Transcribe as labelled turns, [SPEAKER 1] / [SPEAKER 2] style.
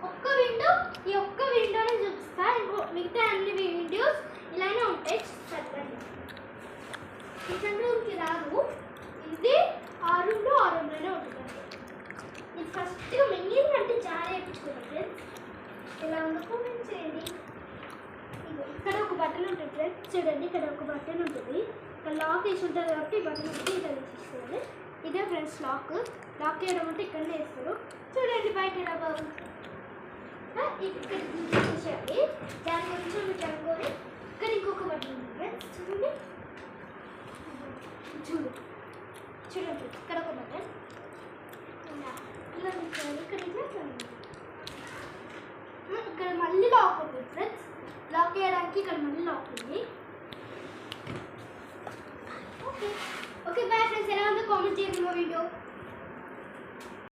[SPEAKER 1] ఒక్క విండో ఈ ఒక్క విండోనే చూపిస్తా. ఇంకో మిగతా అన్ని వీడియోస్ ఇలానే ఉంటాయి. చదవండి. కిచెన్ రూమ్కి రాదు. ఇది ఆ రూమ్లోనే ఉంటుంది. ఇది ఫస్ట్గా మెయిన్ అంటే చాలా వేయించుకున్నాం ఫ్రెండ్స్. ఇలా ఉందో కామెంట్ చేయండి. ఇక్కడ ఒక బటన్ ఉంటుంది ఫ్రెండ్స్, చూడండి. ఇక్కడ ఒక బటన్ ఉంటుంది, ఇక్కడ లాక్ వేసి ఉంటుంది కాబట్టి ఈ బటన్ ఉంటుంది. ఇక్కడ తీసుకోవాలి. ఇదే ఫ్రెండ్స్ లాక్ వేయడం అంటే ఇక్కడనే వేస్తారు. చూడండి బయట ఎలా బాగుంది. ఇక్కడ చూసేయండి. దాని గురించి మీకు అనుకోని ఇక్కడ ఇంకొక బటన్ ఉంది ఫ్రెండ్స్, చూడండి. చూడండి ఇక్కడ ఒక బటన్ ఇలా ఇక్కడ మళ్ళీ లాక్ ఉంటుంది ఫ్రెండ్స్. లాక్ చేయడానికి ఇక్కడ మళ్ళీ లాక్ ఉంది. Okay bye friends. ఎలా ఉందో కామెంట్ చేయండి మా వీడియో.